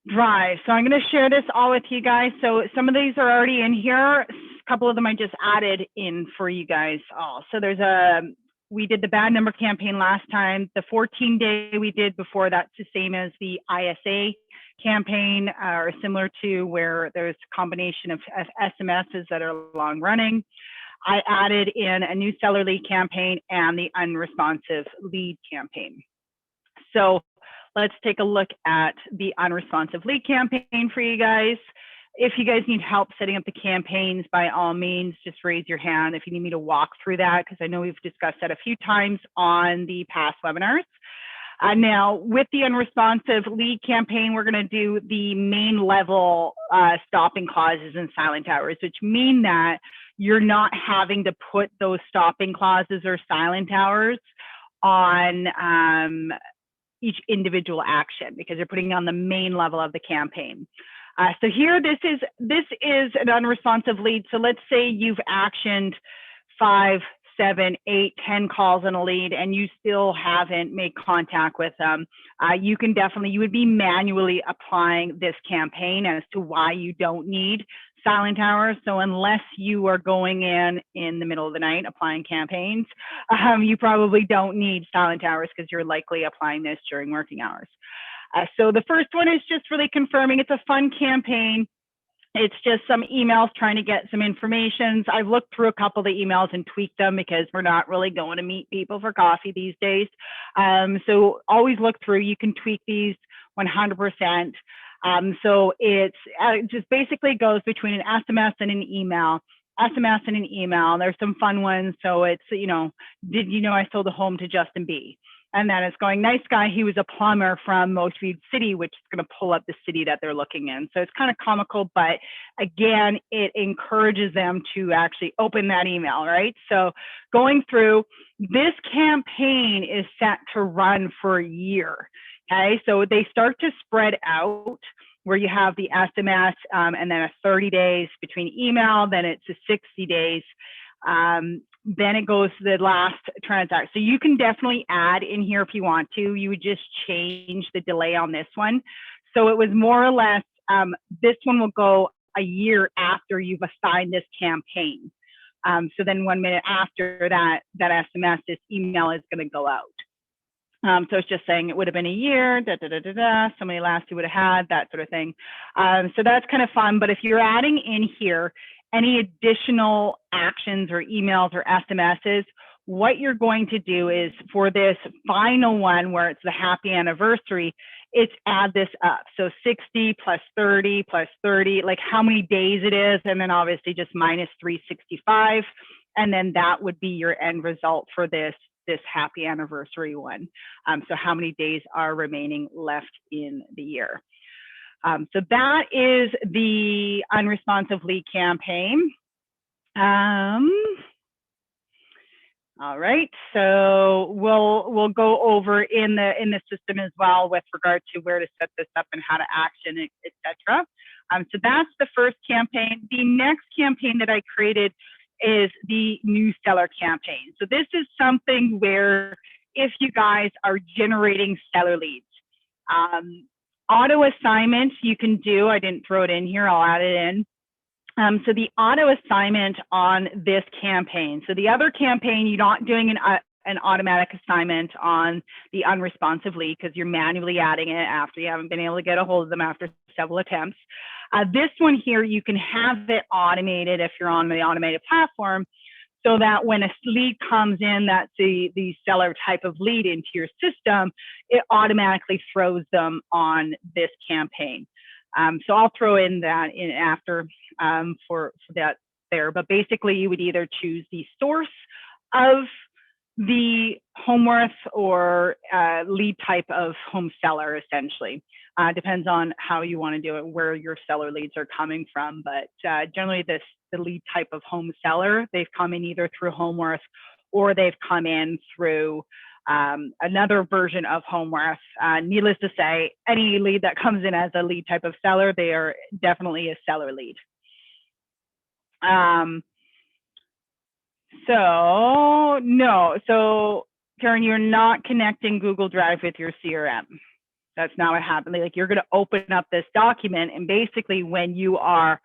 Drive. So I'm going to share this all with you guys. So some of these are already in here. A couple of them I just added in for you guys all. So we did the bad number campaign last time. The 14-day we did before, that's the same as the ISA campaign, or similar to where there's a combination of SMSs that are long running. I added in a new seller lead campaign and the unresponsive lead campaign. So let's take a look at the unresponsive lead campaign for you guys. If you guys need help setting up the campaigns, by all means, just raise your hand if you need me to walk through that, because I know we've discussed that a few times on the past webinars. Now, with the unresponsive lead campaign, we're going to do the main level stopping clauses and silent hours, which mean that you're not having to put those stopping clauses or silent hours on each individual action, because you're putting it on the main level of the campaign. So here, this is an unresponsive lead. So let's say you've actioned 5, 7, 8, 10 calls on a lead and you still haven't made contact with them. You would be manually applying this campaign as to why you don't need silent hours. So unless you are going in the middle of the night applying campaigns, you probably don't need silent hours because you're likely applying this during working hours. So the first one is just really confirming it's a fun campaign. It's just some emails trying to get some information. I've looked through a couple of the emails and tweaked them because we're not really going to meet people for coffee these days. So always look through. You can tweak these 100%. So it just basically goes between an SMS and an email. SMS and an email. There's some fun ones. So it's, did you know I sold a home to Justin B? And then it's going, nice guy, he was a plumber from Motivate City, which is going to pull up the city that they're looking in. So it's kind of comical, but again, it encourages them to actually open that email, right? So going through, this campaign is set to run for a year, okay? So they start to spread out where you have the SMS and then a 30 days between email, then it's a 60 days. Then it goes to the last transaction. So you can definitely add in here if you want to. You would just change the delay on this one. So it was more or less, this one will go a year after you've assigned this campaign. So then 1 minute after that SMS, this email is going to go out. So it's just saying it would have been a year, so many laughs you would have had, that sort of thing. So that's kind of fun. But if you're adding in here any additional actions or emails or SMSs, what you're going to do is for this final one where it's the happy anniversary, it's add this up. So 60 plus 30 plus 30, like how many days it is, and then obviously just minus 365. And then that would be your end result for this happy anniversary one. So how many days are remaining left in the year? So that is the unresponsive lead campaign. All right, so we'll go over in the system as well with regard to where to set this up and how to action it, etc. So that's the first campaign. The next campaign that I created is the new seller campaign. So this is something where if you guys are generating seller leads, auto assignments you can do. I didn't throw it in here, I'll add it in. So the auto assignment on this campaign. So the other campaign, you're not doing an automatic assignment on the unresponsive lead because you're manually adding it after you haven't been able to get a hold of them after several attempts. This one here, you can have it automated if you're on the automated platform, so that when a lead comes in, that's the seller type of lead into your system, it automatically throws them on this campaign. So I'll throw in that in after for that there. But basically, you would either choose the source of the home worth or lead type of home seller, essentially. Depends on how you want to do it, where your seller leads are coming from. But generally, the lead type of home seller, they've come in either through home worth or they've come in through another version of home worth. Needless to say, any lead that comes in as a lead type of seller, they are definitely a seller lead. So Karen, you're not connecting Google Drive with your CRM. That's not what happened. Like, you're going to open up this document, and basically when you are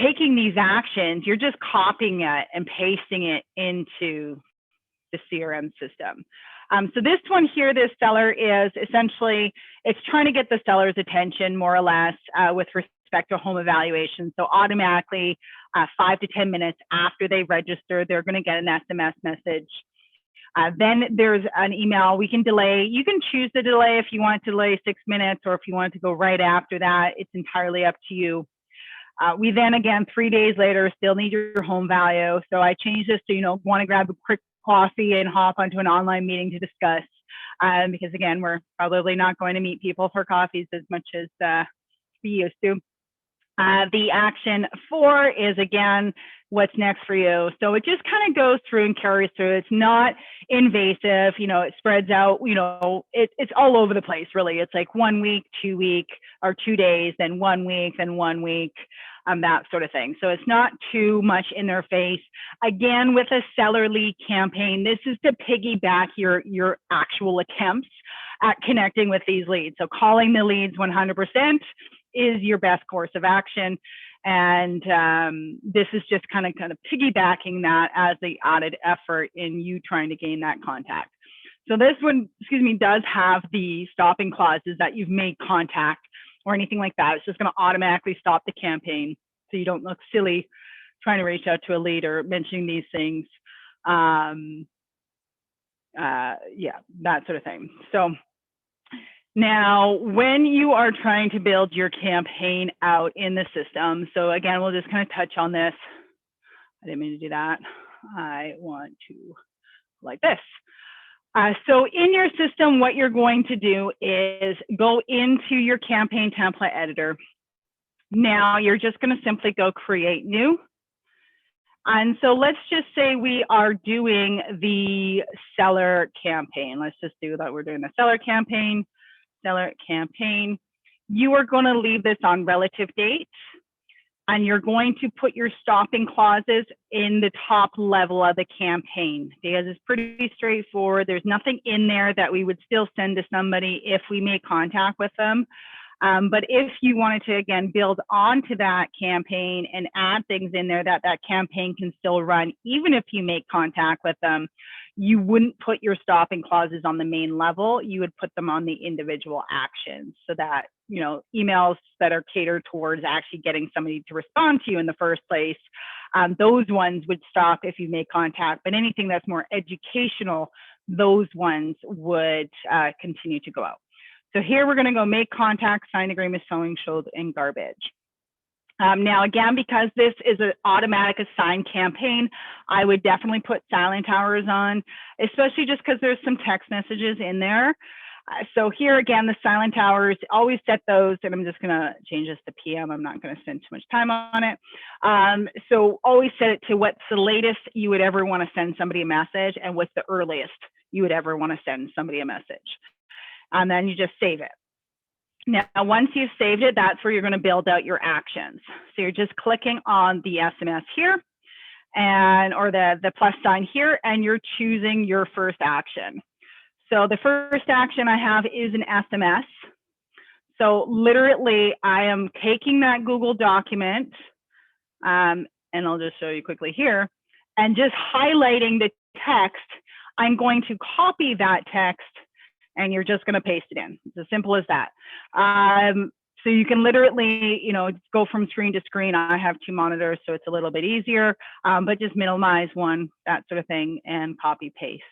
taking these actions, you're just copying it and pasting it into the CRM system. So this one here, this seller is essentially, it's trying to get the seller's attention more or less with respect to home evaluation. So automatically 5 to 10 minutes after they register, they're going to get an SMS message. Then there's an email. We can delay. You can choose to delay if you want to delay 6 minutes, or if you want to go right after that. It's entirely up to you. We then, again, 3 days later, still need your home value. So I changed this to, want to grab a quick coffee and hop onto an online meeting to discuss. Because again, we're probably not going to meet people for coffees as much as we used to. The action 4 is, again, what's next for you. So it just kind of goes through and carries through. It's not invasive, it spreads out, it's all over the place, really. It's like 1 week, 2 week, or 2 days, then 1 week, then 1 week, that sort of thing. So it's not too much in their face. Again, with a seller lead campaign, this is to piggyback your actual attempts at connecting with these leads. So calling the leads 100% is your best course of action. And this is just kind of piggybacking that as the added effort in you trying to gain that contact. So this one, does have the stopping clauses that you've made contact or anything like that. It's just going to automatically stop the campaign, so you don't look silly trying to reach out to a lead or mentioning these things. Yeah, that sort of thing. So now, when you are trying to build your campaign out in the system, so again, we'll just kind of touch on this. I didn't mean to do that. I want to like this. So in your system, what you're going to do is go into your campaign template editor. Now, you're just going to simply go create new. And so let's just say we are doing the seller campaign. Let's just do that. We're doing the seller campaign. You are going to leave this on relative date, and you're going to put your stopping clauses in the top level of the campaign, because it's pretty straightforward. There's nothing in there that we would still send to somebody if we make contact with them. But if you wanted to, again, build onto that campaign and add things in there that campaign can still run, even if you make contact with them, you wouldn't put your stopping clauses on the main level. You would put them on the individual actions, so that, emails that are catered towards actually getting somebody to respond to you in the first place, those ones would stop if you make contact. But anything that's more educational, those ones would continue to go out. So here we're going to go make contact, sign agreement, sewing, shows, and garbage. Now, again, because this is an automatic assigned campaign, I would definitely put silent hours on, especially just because there's some text messages in there. So here again, the silent hours, always set those, and I'm just going to change this to PM. I'm not going to spend too much time on it. So always set it to what's the latest you would ever want to send somebody a message, and what's the earliest you would ever want to send somebody a message. And then you just save it. Now, once you've saved it, that's where you're going to build out your actions. So you're just clicking on the SMS here, or the plus sign here, and you're choosing your first action. So the first action I have is an SMS. So literally, I am taking that Google document, and I'll just show you quickly here, and just highlighting the text. I'm going to copy that text, and you're just going to paste it in. It's as simple as that. So you can literally, go from screen to screen. I have 2 monitors, so it's a little bit easier, but just minimize one, that sort of thing, and copy paste.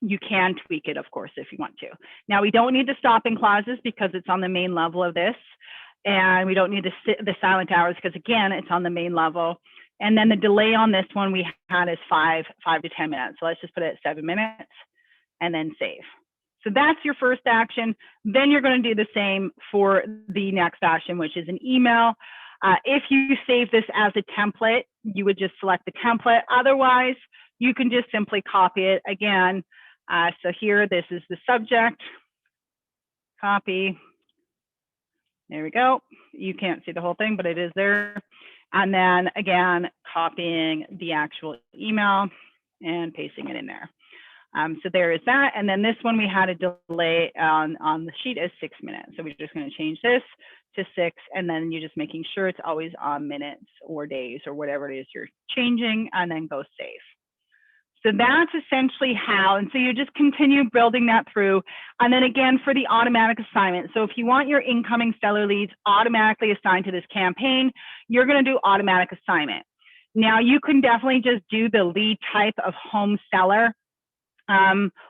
You can tweak it, of course, if you want to. Now, we don't need the stopping clauses because it's on the main level of this, and we don't need the silent hours because, again, it's on the main level. And then the delay on this one we had is 5 to 10 minutes. So let's just put it at 7 minutes and then save. So that's your first action. Then you're going to do the same for the next action, which is an email. If you save this as a template, you would just select the template. Otherwise, you can just simply copy it again. So here, this is the subject. Copy. There we go. You can't see the whole thing, but it is there. And then again, copying the actual email and pasting it in there. So there is that. And then this one, we had a delay on the sheet as 6 minutes. So we're just going to change this to 6, and then you're just making sure it's always on minutes or days or whatever it is you're changing, and then go save. So that's essentially how, and so you just continue building that through. And then again, for the automatic assignment. So if you want your incoming seller leads automatically assigned to this campaign, you're going to do automatic assignment. Now you can definitely just do the lead type of home seller,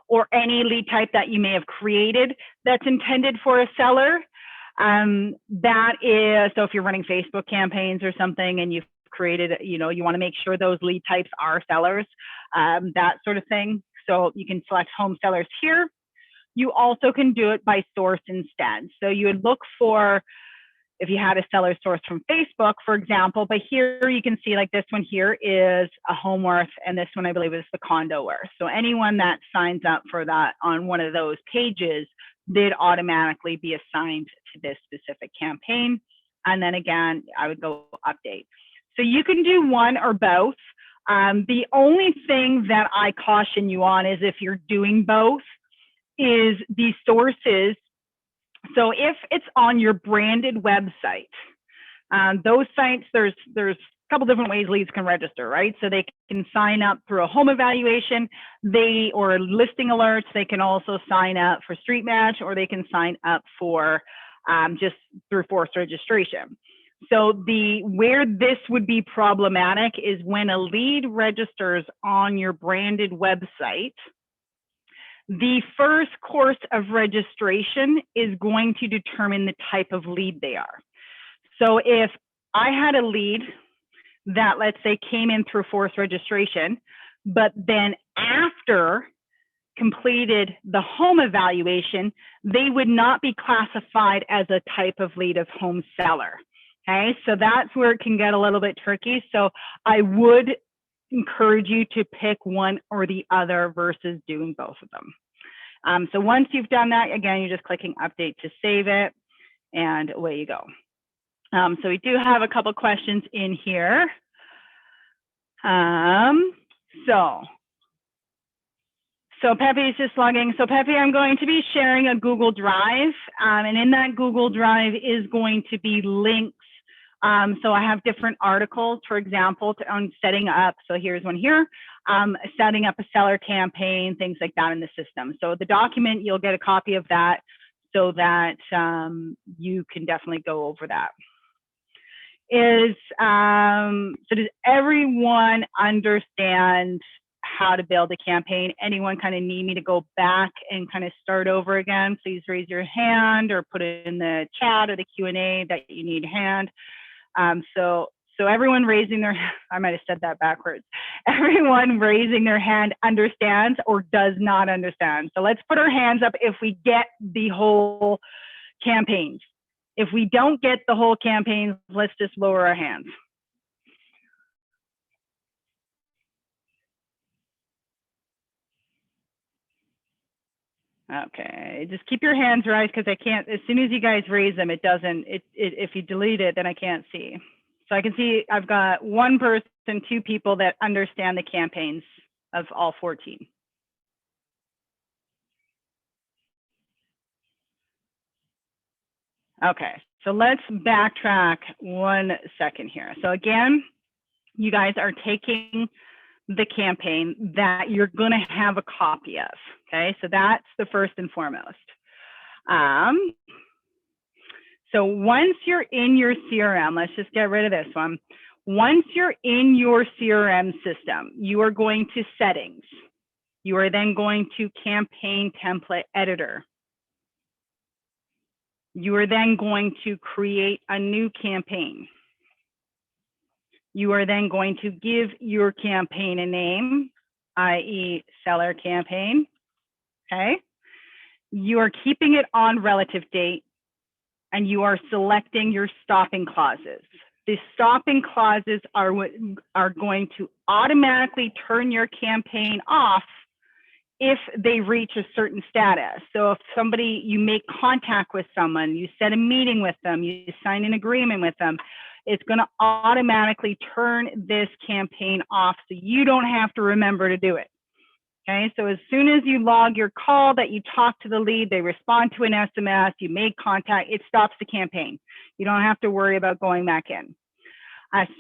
or any lead type that you may have created that's intended for a seller. That is, so if you're running Facebook campaigns or something and you've created, you want to make sure those lead types are sellers, that sort of thing. So you can select home sellers here. You also can do it by source instead. So you would look for, if you had a seller source from Facebook, for example, but here you can see like this one here is a home worth, and this one I believe is the condo worth. So anyone that signs up for that on one of those pages did automatically be assigned to this specific campaign. And then again, I would go update. So you can do one or both. The only thing that I caution you on is if you're doing both is the sources. So if it's on your branded website, those sites, there's a couple different ways leads can register, right? So they can sign up through a home evaluation, or listing alerts. They can also sign up for Street Match, or they can sign up for just through forced registration. So where this would be problematic is when a lead registers on your branded website, the first course of registration is going to determine the type of lead they are. So if I had a lead that, let's say, came in through forced registration, but then after completed the home evaluation, they would not be classified as a type of lead of home seller. Okay, so that's where it can get a little bit tricky. So I would encourage you to pick one or the other versus doing both of them. So once you've done that, again, you're just clicking update to save it, and away you go. So we do have a couple questions in here. So Pepe is just logging. So Pepe, I'm going to be sharing a Google Drive, and in that Google Drive is going to be links. So I have different articles, for example, on setting up. So here's one here, setting up a seller campaign, things like that in the system. So the document, you'll get a copy of that so that you can definitely go over that. So does everyone understand how to build a campaign? Anyone kind of need me to go back and kind of start over again? Please raise your hand or put it in the chat or the Q&A that you need a hand. So everyone raising their, I might have said that backwards. Everyone raising their hand understands or does not understand. So let's put our hands up if we get the whole campaigns. If we don't get the whole campaigns, let's just lower our hands. Okay, just keep your hands raised because I can't, as soon as you guys raise them, it doesn't, if you delete it, then I can't see. So I can see I've got one person, 2 people that understand the campaigns of all 14. Okay, so let's backtrack 1 second here. So again, you guys are taking the campaign that you're going to have a copy of. Okay, so that's the first and foremost. So once you're in your CRM, let's just get rid of this one. Once you're in your CRM system, you are going to settings. You are then going to campaign template editor. You are then going to create a new campaign. You are then going to give your campaign a name, i.e. seller campaign, okay? You are keeping it on relative date, and you are selecting your stopping clauses. The stopping clauses are what are going to automatically turn your campaign off if they reach a certain status. So if somebody, you make contact with someone, you set a meeting with them, you sign an agreement with them, it's going to automatically turn this campaign off so you don't have to remember to do it. Okay, so as soon as you log your call that you talk to the lead, they respond to an SMS, you make contact, it stops the campaign. You don't have to worry about going back in.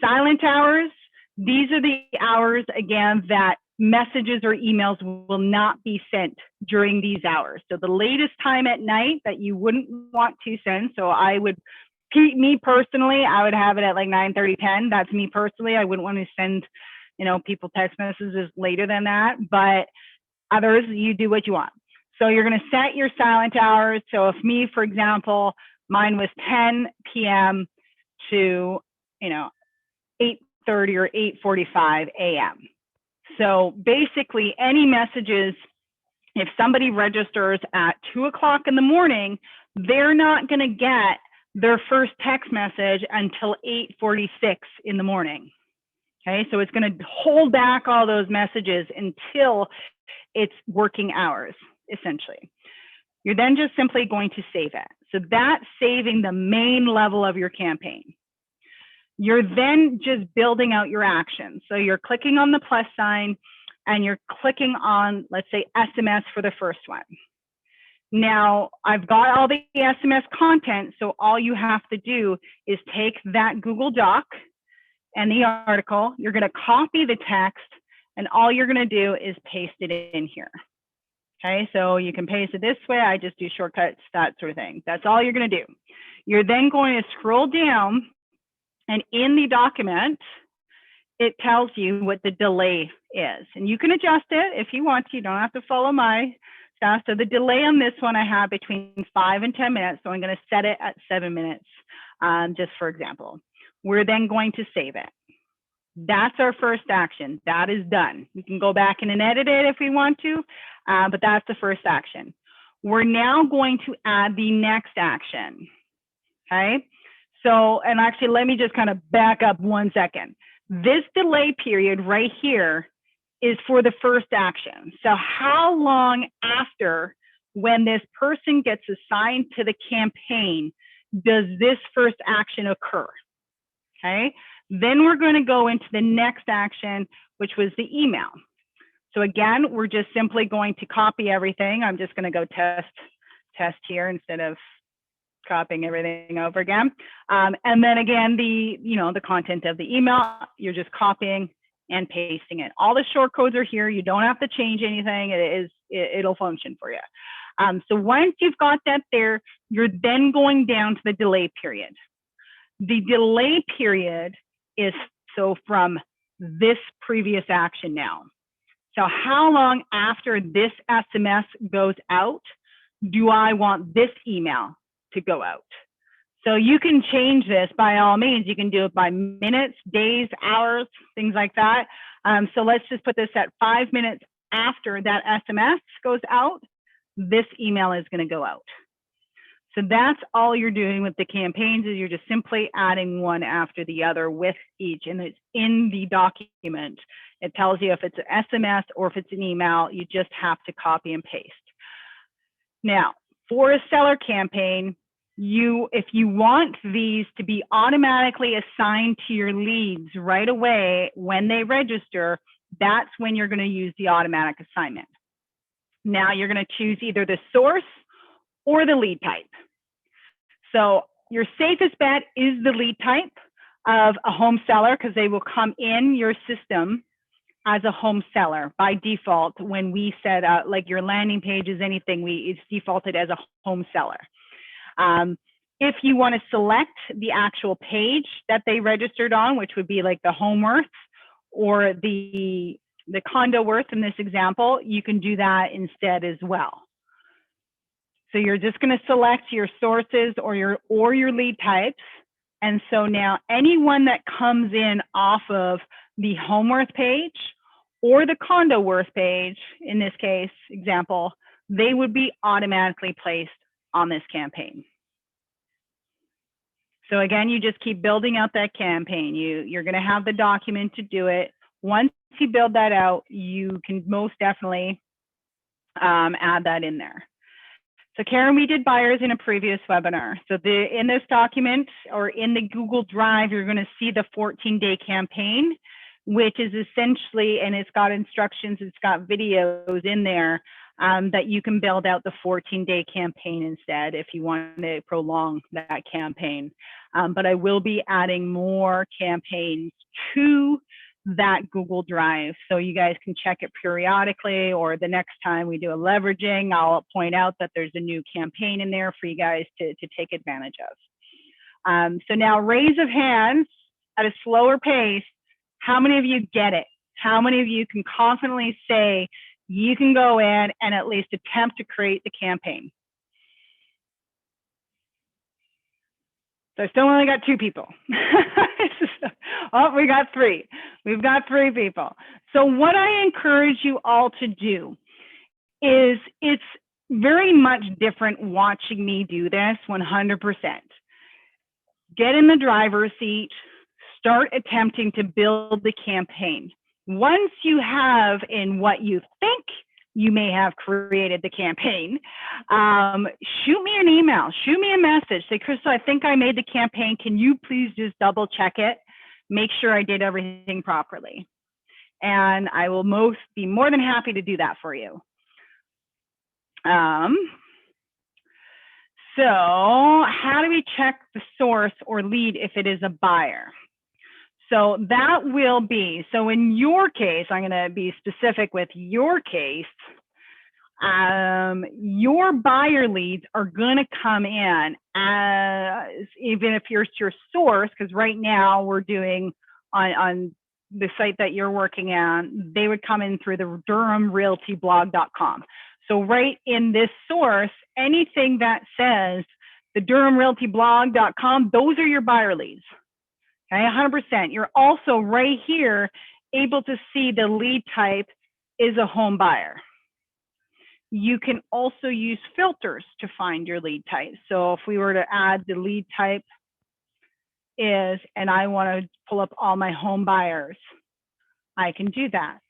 Silent hours, these are the hours, again, that messages or emails will not be sent during these hours. So the latest time at night that you wouldn't want to send, so I would, me personally, I would have it at like 9:30, 10. That's me personally. I wouldn't want to send, people text messages later than that, but others, you do what you want. So you're going to set your silent hours. So if me, for example, mine was 10 p.m. to, 8:30 or 8:45 a.m. So basically any messages, if somebody registers at 2 o'clock in the morning, they're not going to get their first text message until 8:46 in the morning. Okay, so it's going to hold back all those messages until it's working hours, essentially. You're then just simply going to save it. So that's saving the main level of your campaign. You're then just building out your actions. So you're clicking on the plus sign and you're clicking on, let's say, SMS for the first one. Now, I've got all the SMS content, so all you have to do is take that Google Doc and the article, you're going to copy the text, and all you're going to do is paste it in here. Okay, so you can paste it this way. I just do shortcuts, that sort of thing. That's all you're going to do. You're then going to scroll down, and in the document, it tells you what the delay is. And you can adjust it if you want to. You don't have to follow my stuff. So the delay on this one, I have between 5 and 10 minutes. So I'm going to set it at 7 minutes, just for example. We're then going to save it. That's our first action. That is done. We can go back in and edit it if we want to, but that's the first action. We're now going to add the next action. Okay. So, and actually, let me just kind of back up 1 second. This delay period right here is for the first action. So how long after when this person gets assigned to the campaign does this first action occur? Okay, then we're going to go into the next action, which was the email. So again, we're just simply going to copy everything. I'm just going to go test here instead of copying everything over again. And then again, the content of the email, you're just copying and pasting it. All the short codes are here. You don't have to change anything. It'll function for you. So once you've got that there, you're then going down to the delay period. The delay period is so from this previous action now. So how long after this SMS goes out do I want this email to go out? So you can change this by all means. You can do it by minutes, days, hours, things like that. So let's just put this at 5 minutes after that SMS goes out, this email is going to go out. So that's all you're doing with the campaigns, is you're just simply adding one after the other with each, and it's in the document. It tells you if it's an SMS or if it's an email. You just have to copy and paste. Now, for a seller campaign, if you want these to be automatically assigned to your leads right away when they register, that's when you're going to use the automatic assignment. Now you're going to choose either the source or the lead type. So your safest bet is the lead type of a home seller, because they will come in your system as a home seller by default. When we set up like your landing pages, anything, it's defaulted as a home seller. If you want to select the actual page that they registered on, which would be like the home worth or the condo worth in this example, you can do that instead as well. So you're just going to select your sources or your lead types. And so now anyone that comes in off of the home worth page or the condo worth page, in this case example, they would be automatically placed on this campaign. So again, you just keep building out that campaign. You're going to have the document to do it. Once you build that out, you can most definitely add that in there. So Karen, we did buyers in a previous webinar. So in this document or in the Google Drive, you're going to see the 14-day campaign. which is essentially, and it's got instructions, it's got videos in there that you can build out the 14-day campaign instead if you want to prolong that campaign. But I will be adding more campaigns to that Google Drive, so you guys can check it periodically, or the next time we do a leveraging, I'll point out that there's a new campaign in there for you guys to take advantage of. So now, raise of hands at a slower pace. How many of you get it? How many of you can confidently say you can go in and at least attempt to create the campaign? So I still only got 2 people. Oh, we got 3. We've got 3 people. So what I encourage you all to do is, it's very much different watching me do this 100%. Get in the driver's seat, start attempting to build the campaign. Once you have in what you think you may have created the campaign, shoot me an email, shoot me a message. Say, Crystal, I think I made the campaign. Can you please just double check it? Make sure I did everything properly. And I will be more than happy to do that for you. So how do we check the source or lead if it is a buyer? So that will be, so in your case, I'm going to be specific with your case. Your buyer leads are going to come in as, even if you're your source, because right now we're doing on the site that you're working on, they would come in through the DurhamRealtyBlog.com. So right in this source, anything that says the DurhamRealtyBlog.com, those are your buyer leads. Okay, 100%. You're also right here able to see the lead type is a home buyer. You can also use filters to find your lead type. So if we were to add the lead type is, and I want to pull up all my home buyers, I can do that.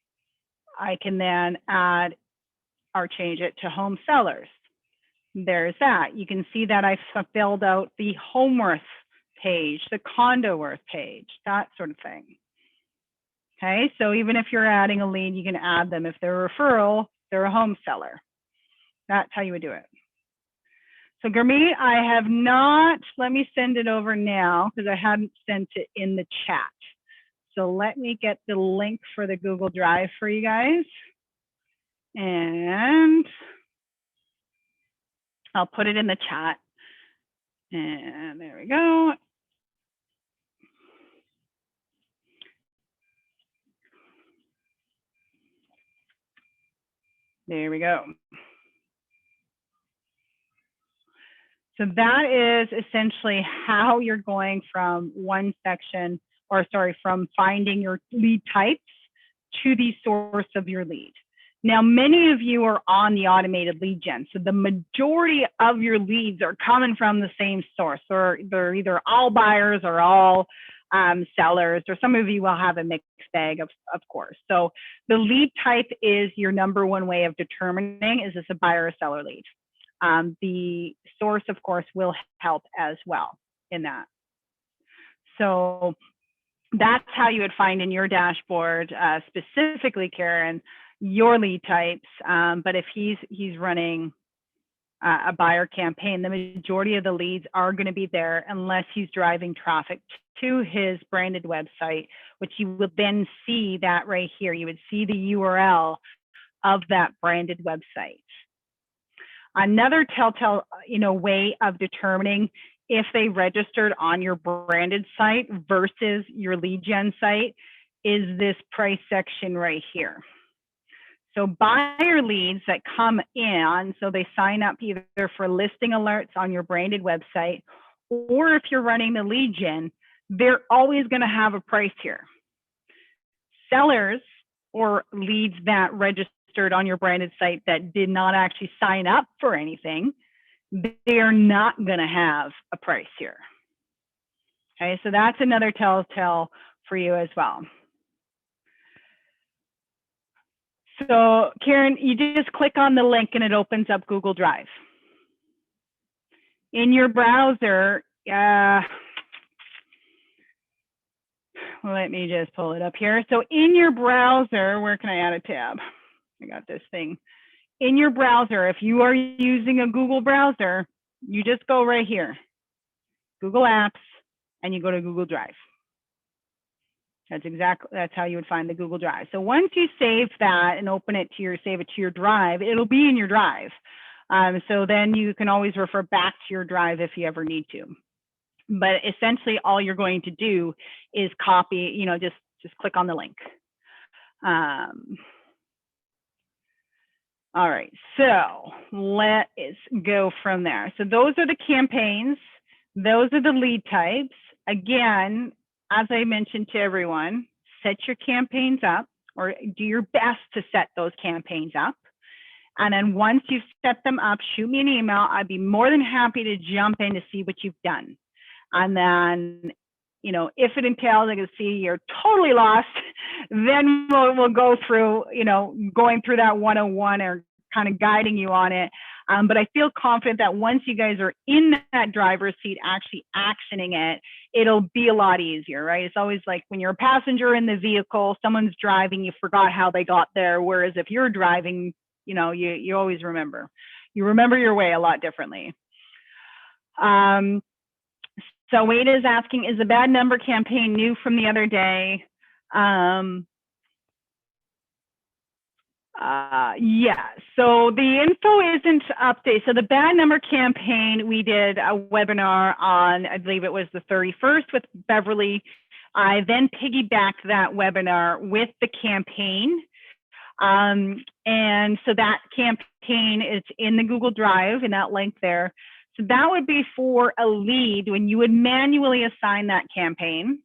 I can then add or change it to home sellers. There's that. You can see that I've filled out the home worth page, the condo worth page, that sort of thing. Okay, so even if you're adding a lead, you can add them. If they're a referral, they're a home seller. That's how you would do it. So Gurmeet, I have not, let me send it over now because I hadn't sent it in the chat. So let me get the link for the Google Drive for you guys. And I'll put it in the chat. And there we go. There we go. So that is essentially how you're going from one section, or sorry, from finding your lead types to the source of your lead. Now, many of you are on the automated lead gen. So the majority of your leads are coming from the same source, or they're either all buyers or all sellers, or some of you will have a mixed bag, of course. So the lead type is your #1 way of determining, is this a buyer or seller lead? The source, of course, will help as well in that. So that's how you would find in your dashboard, specifically, Karen, your lead types. But if he's running a buyer campaign, the majority of the leads are going to be there unless he's driving traffic to his branded website, which you would then see that right here. You would see the URL of that branded website. Another telltale, way of determining if they registered on your branded site versus your lead gen site is this price section right here. So buyer leads that come in, so they sign up either for listing alerts on your branded website, or if you're running the lead gen, they're always going to have a price here. Sellers or leads that registered on your branded site that did not actually sign up for anything, they are not going to have a price here. Okay, so that's another telltale for you as well. So Karen, you just click on the link and it opens up Google Drive. In your browser, let let me just pull it up here. So in your browser, where can I add a tab? I got this thing. In your browser, if you are using a Google browser, you just go right here, Google Apps, and you go to Google Drive. That's how you would find the Google Drive. So once you save that and save it to your drive, it'll be in your drive. So then you can always refer back to your drive if you ever need to. But essentially all you're going to do is copy, just click on the link. All right, so let's go from there. So those are the campaigns. Those are the lead types. Again, as I mentioned to everyone, set your campaigns up or do your best to set those campaigns up. And then once you've set them up, shoot me an email. I'd be more than happy to jump in to see what you've done. And then, if it entails, I can see you're totally lost, then we'll go through, going through that 101 or kind of guiding you on it. But I feel confident that once you guys are in that driver's seat, actually actioning it, it'll be a lot easier, right? It's always like when you're a passenger in the vehicle, someone's driving, you forgot how they got there. Whereas if you're driving, you always remember. You remember your way a lot differently. So Wade is asking, is the bad number campaign new from the other day? Yeah, so the info isn't updated. So the bad number campaign, we did a webinar on, I believe it was the 31st with Beverly. I then piggybacked that webinar with the campaign. And so that campaign is in the Google Drive in that link there. So that would be for a lead when you would manually assign that campaign.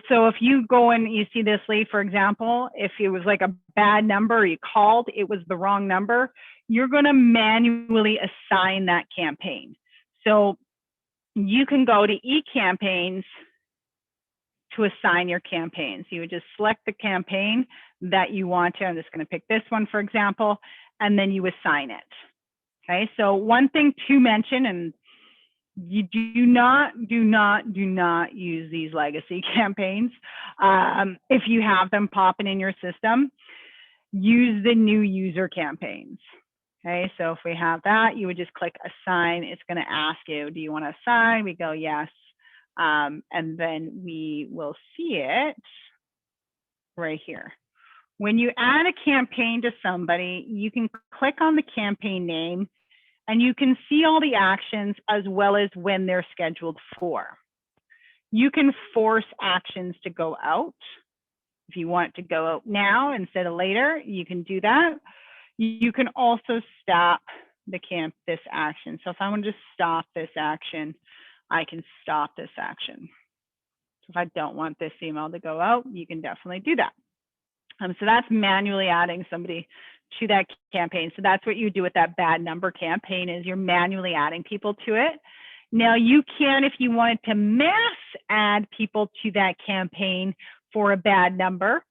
So if you go and you see this lead, for example, if it was like a bad number, you called, it was the wrong number, you're going to manually assign that campaign. So you can go to eCampaigns to assign your campaigns. You would just select the campaign that you want to. I'm just going to pick this one, for example, and then you assign it. Okay, so one thing to mention, and you do not use these legacy campaigns. If you have them popping in your system, use the new user campaigns. Okay, so if we have that, you would just click assign. It's going to ask you, do you want to assign? We go yes, and then we will see it right here. When you add a campaign to somebody, you can click on the campaign name and you can see all the actions as well as when they're scheduled for. You can force actions to go out. If you want to go out now instead of later, you can do that. You can also stop this action. So if I want to just stop this action, I can stop this action. So if I don't want this email to go out, you can definitely do that. So that's manually adding somebody to that campaign. So that's what you do with that bad number campaign, is you're manually adding people to it. Now you can, if you wanted to mass add people to that campaign for a bad number,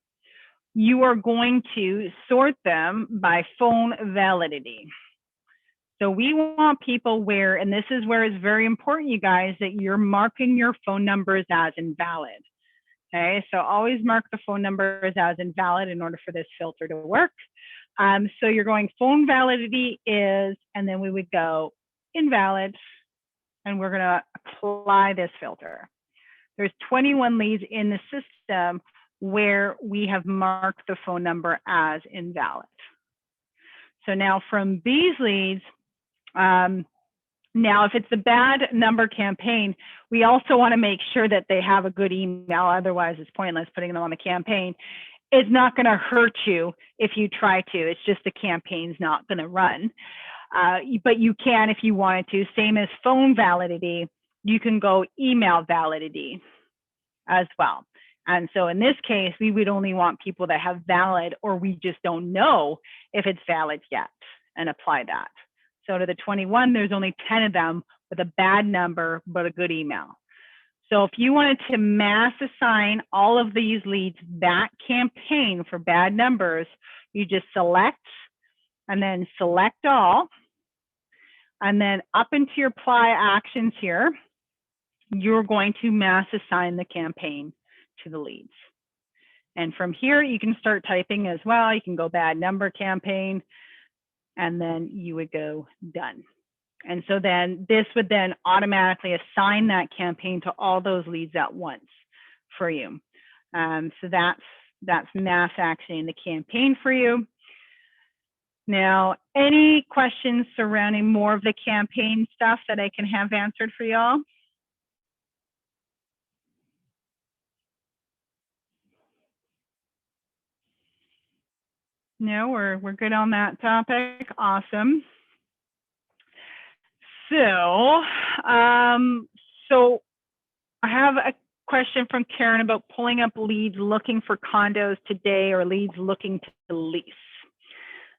you are going to sort them by phone validity. So we want people where, and this is where it's very important, you guys, that you're marking your phone numbers as invalid. Okay, so always mark the phone numbers as invalid in order for this filter to work. So you're going phone validity is, and then we would go invalid, and we're going to apply this filter. There's 21 leads in the system where we have marked the phone number as invalid. So now from these leads, now, if it's a bad number campaign, we also want to make sure that they have a good email. Otherwise, it's pointless putting them on the campaign. It's not going to hurt you if you try to. It's just the campaign's not going to run. But you can, if you wanted to, same as phone validity, you can go email validity as well. And so in this case, we would only want people that have valid, or we just don't know if it's valid yet, and apply that. So to the 21, there's only 10 of them with a bad number, but a good email. So if you wanted to mass assign all of these leads that campaign for bad numbers, you just select and then select all. And then up into your apply actions here, you're going to mass assign the campaign to the leads. And from here, you can start typing as well. You can go bad number campaign, and then you would go done. And so then this would then automatically assign that campaign to all those leads at once for you. So that's mass actioning the campaign for you. Now, any questions surrounding more of the campaign stuff that I can have answered for y'all? No, we're good on that topic. Awesome. So, so I have a question from Karen about pulling up leads looking for condos today or leads looking to lease.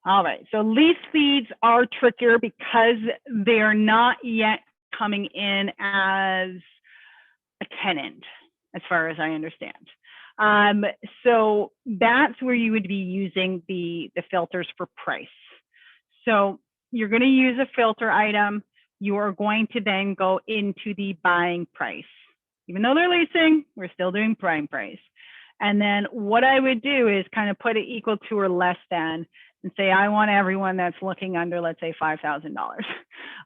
All right, so lease leads are trickier because they're not yet coming in as a tenant, as far as I understand. So that's where you would be using the filters for price. So you're going to use a filter item. You are going to then go into the buying price. Even though they're leasing, we're still doing prime price. And then what I would do is kind of put it equal to or less than, and say, I want everyone that's looking under, let's say, $5,000.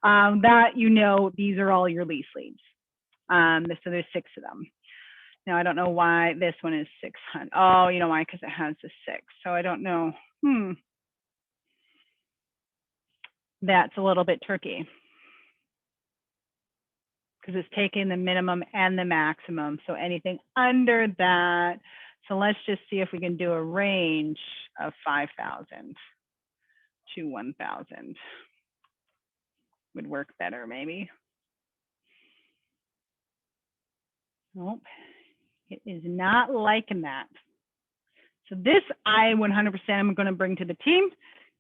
That, you know, these are all your lease leads. So there's 6 of them. Now, I don't know why this one is 600. Oh, you know why? Because it has the 6. So I don't know. That's a little bit tricky, because it's taking the minimum and the maximum. So anything under that. So let's just see if we can do a range of 5,000 to 1,000. Would work better, maybe. Nope, it is not liking that. So this I 100% am going to bring to the team,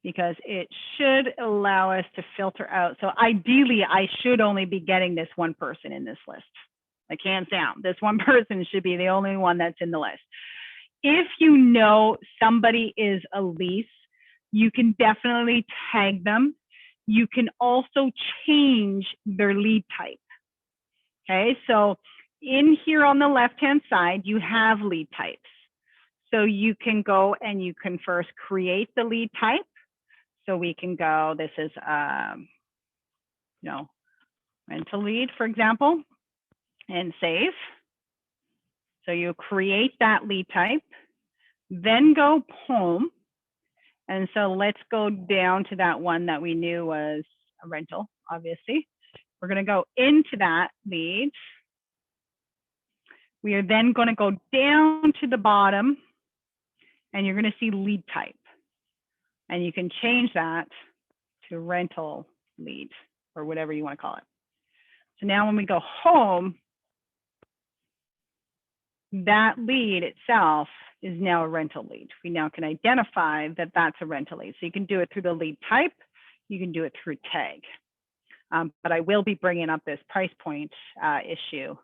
because it should allow us to filter out. So ideally, I should only be getting this one person in this list. Like hands down, this one person should be the only one that's in the list. If you know somebody is a lease, you can definitely tag them. You can also change their lead type. Okay, so in here on the left-hand side, you have lead types. So you can go and you can first create the lead type. So we can go, this is, rental lead, for example, and save. So you create that lead type, then go home. And so let's go down to that one that we knew was a rental, obviously. We're going to go into that lead. We are then going to go down to the bottom, and you're going to see lead type. And you can change that to rental lead, or whatever you want to call it. So now when we go home, that lead itself is now a rental lead. We now can identify that that's a rental lead. So you can do it through the lead type. You can do it through tag. But I will be bringing up this price point issue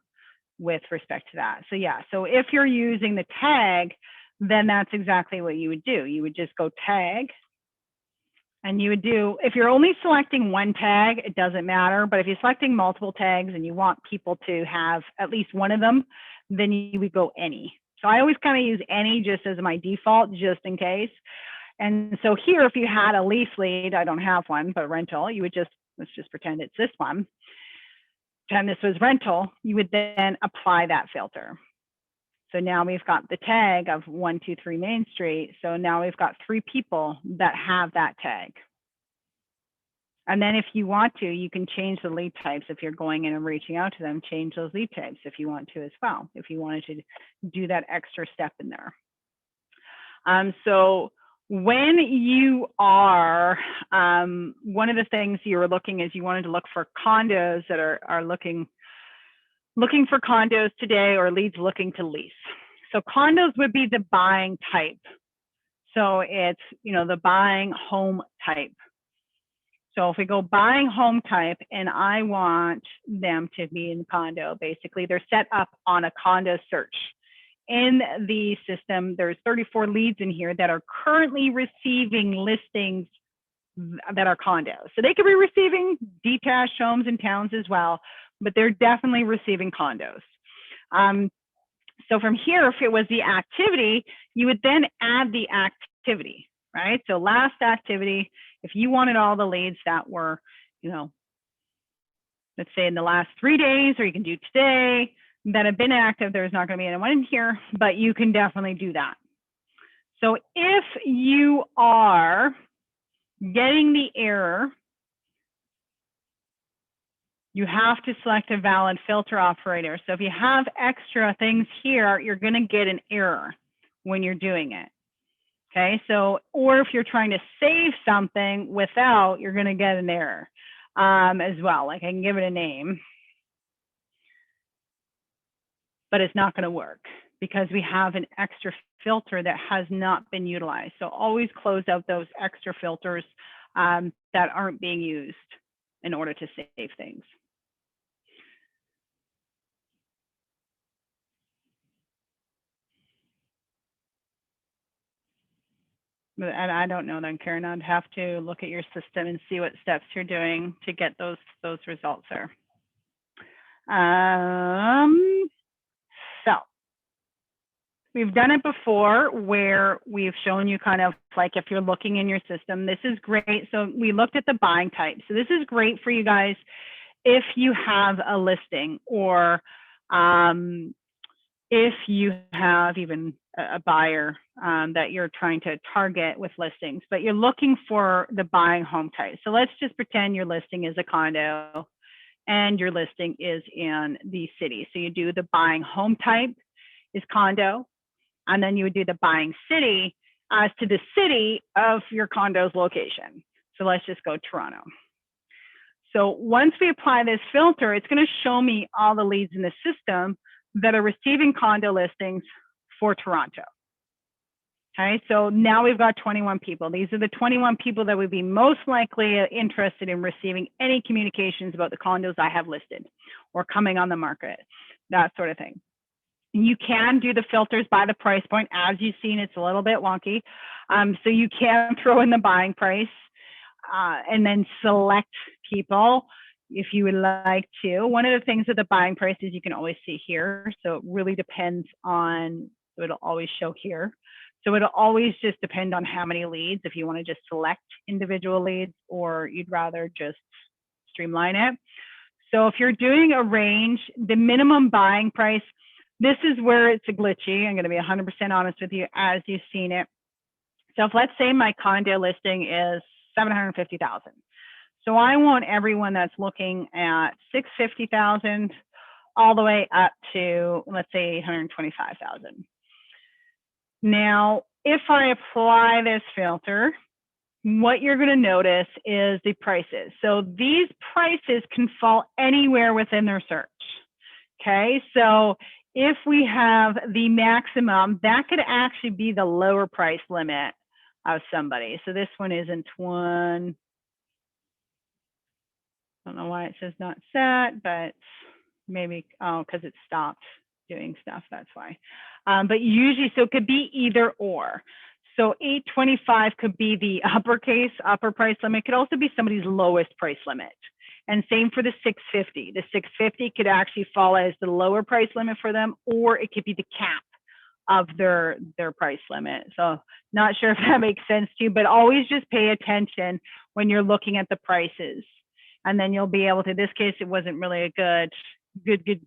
with respect to that. So yeah, so if you're using the tag, then that's exactly what you would do. You would just go tag. And you would do, if you're only selecting one tag, it doesn't matter. But if you're selecting multiple tags and you want people to have at least one of them, then you would go any. So I always kind of use any just as my default, just in case. And so here, if you had a lease lead, I don't have one, but rental, you would just, let's just pretend it's this one. Pretend this was rental, you would then apply that filter. So now we've got the tag of 123 Main Street. So now we've got 3 people that have that tag. And then if you want to, you can change the lead types. If you're going in and reaching out to them, change those lead types if you want to as well, if you wanted to do that extra step in there. So when you are, one of the things you were looking is you wanted to look for condos that are looking for condos today, or leads looking to lease. So condos would be the buying type. So it's, the buying home type. So if we go buying home type and I want them to be in condo, basically they're set up on a condo search. In the system, there's 34 leads in here that are currently receiving listings that are condos. So they could be receiving detached homes and towns as well, but they're definitely receiving condos. So from here, if it was the activity, you would then add the activity, right? So last activity, if you wanted all the leads that were, you know, let's say in the last 3 days, or you can do today, that have been active, there's not going to be anyone in here, but you can definitely do that. So if you are getting the error, you have to select a valid filter operator. So if you have extra things here, you're going to get an error when you're doing it. Okay, so, or if you're trying to save something without, you're going to get an error as well. Like I can give it a name, but it's not going to work because we have an extra filter that has not been utilized. So always close out those extra filters that aren't being used in order to save things. And I don't know then, Karen. I'd have to look at your system and see what steps you're doing to get those results there. So we've done it before where we've shown you kind of like if you're looking in your system, this is great. So we looked at the buying type. So this is great for you guys if you have a listing or if you have even a buyer that you're trying to target with listings, but you're looking for the buying home type. So let's just pretend your listing is a condo and your listing is in the city. So you do the buying home type is condo, and then you would do the buying city as to the city of your condo's location. So let's just go Toronto. So once we apply this filter, it's going to show me all the leads in the system that are receiving condo listings for Toronto. Okay, so now we've got 21 people. These are the 21 people that would be most likely interested in receiving any communications about the condos I have listed or coming on the market, that sort of thing. You can do the filters by the price point. As you've seen, it's a little bit wonky. So you can throw in the buying price and then select people if you would like to. One of the things with the buying price is you can always see here. So it really depends on, so it'll always show here. So it'll always just depend on how many leads, if you want to just select individual leads or you'd rather just streamline it. So if you're doing a range, the minimum buying price, this is where it's glitchy. I'm going to be 100% honest with you as you've seen it. So if let's say my condo listing is $750,000. So I want everyone that's looking at $650,000 all the way up to, let's say, $825,000. Now, if I apply this filter, what you're going to notice is the prices. So these prices can fall anywhere within their search. Okay, so if we have the maximum, that could actually be the lower price limit of somebody. So this one isn't one. I don't know why it says not set, but maybe, oh, because it stopped doing stuff, that's why. But usually, so it could be either or. So 825 could be the upper price limit. It could also be somebody's lowest price limit. And same for the 650. The 650 could actually fall as the lower price limit for them, or it could be the cap of their price limit. So not sure if that makes sense to you, but always just pay attention when you're looking at the prices. And then you'll be able to, in this case, it wasn't really a good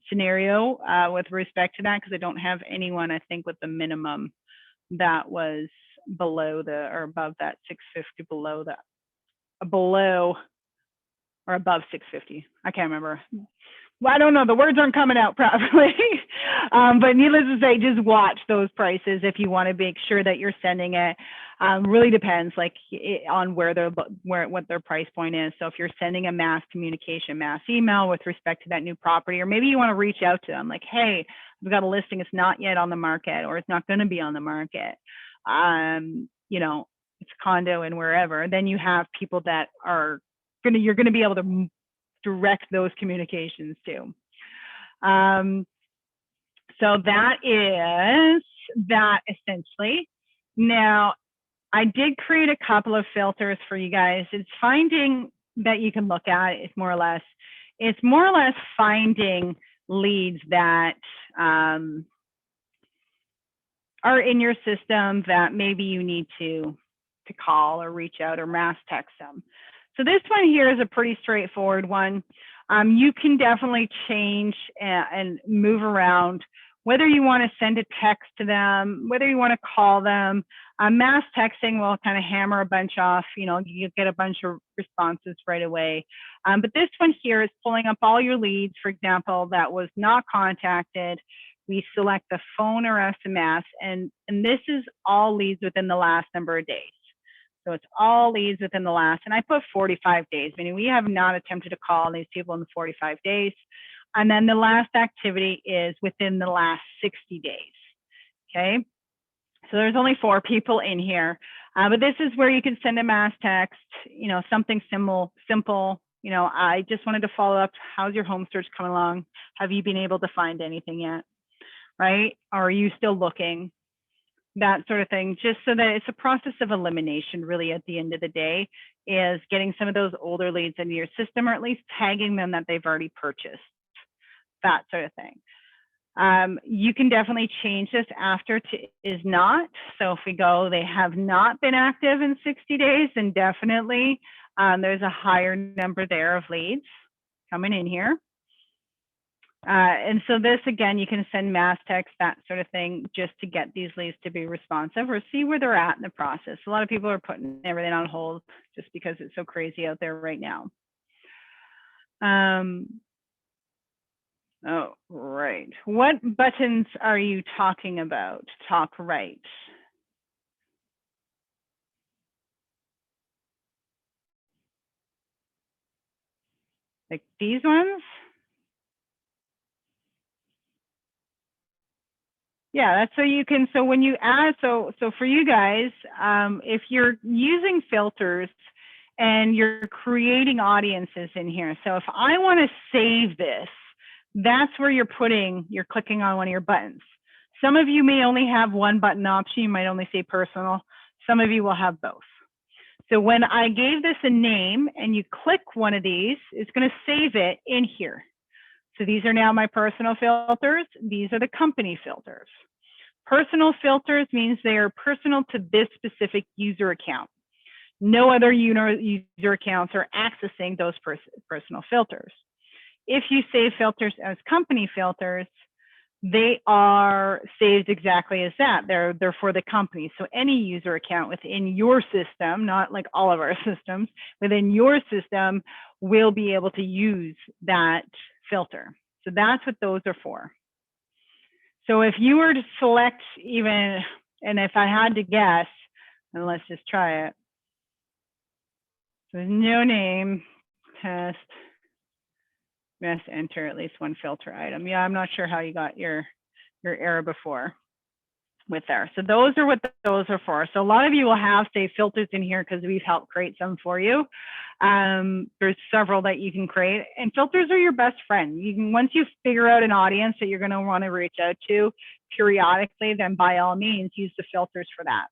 scenario with respect to that, because I don't have anyone, I think, with the minimum that was below the, or above that 650, below or above 650. I can't remember. Well, I don't know. The words aren't coming out properly. But needless to say, just watch those prices if you want to make sure that you're sending it. Really depends, like on what their price point is. So if you're sending a mass communication, mass email with respect to that new property, or maybe you want to reach out to them, like, hey, we've got a listing, it's not yet on the market, or it's not going to be on the market. You know, it's condo and wherever. Then you have people that are you're going to be able to direct those communications to. So that is that essentially. Now, I did create a couple of filters for you guys. It's finding that you can look at. It's more or less finding leads that are in your system that maybe you need to call or reach out or mass text them. So this one here is a pretty straightforward one. You can definitely change and move around, whether you want to send a text to them, whether you want to call them. Mass texting will kind of hammer a bunch off, you get a bunch of responses right away. But this one here is pulling up all your leads, for example, that was not contacted. We select the phone or SMS, and this is all leads within the last number of days. So it's all leads within the last, and I put 45 days, meaning we have not attempted to call these people in the 45 days. And then the last activity is within the last 60 days, okay? So there's only 4 people in here, but this is where you can send a mass text, something simple. I just wanted to follow up. How's your home search coming along? Have you been able to find anything yet, right? Or are you still looking? That sort of thing, just so that it's a process of elimination really at the end of the day, is getting some of those older leads into your system, or at least tagging them that they've already purchased, that sort of thing. You can definitely change this after to is not. So if we go, they have not been active in 60 days, then definitely there's a higher number there of leads coming in here. And so this, again, you can send mass text, that sort of thing, just to get these leads to be responsive or see where they're at in the process. A lot of people are putting everything on hold just because it's so crazy out there right now. Oh, right. What buttons are you talking about? Top right. Like these ones? Yeah, that's so you can, so when you add, so for you guys, if you're using filters and you're creating audiences in here, so if I want to save this, that's where you're clicking on one of your buttons. Some of you may only have one button option. You might only say personal. Some of you will have both. So when I gave this a name and you click one of these, it's going to save it in here. So these are now my personal filters. These are the company filters. Personal filters means they are personal to this specific user account. No other user accounts are accessing those personal filters. If you save filters as company filters, they are saved exactly as that. They're for the company. So any user account within your system, not like all of our systems, within your system will be able to use that filter. So that's what those are for. So if you were to select even, and if I had to guess, and let's just try it. So no name, test, yes, enter at least one filter item. Yeah, I'm not sure how you got your error before with there. So those are what those are for. So a lot of you will have, say, filters in here because we've helped create some for you. There's several that you can create, and filters are your best friend. You can, once you figure out an audience that you're going to want to reach out to periodically, then by all means use the filters for that.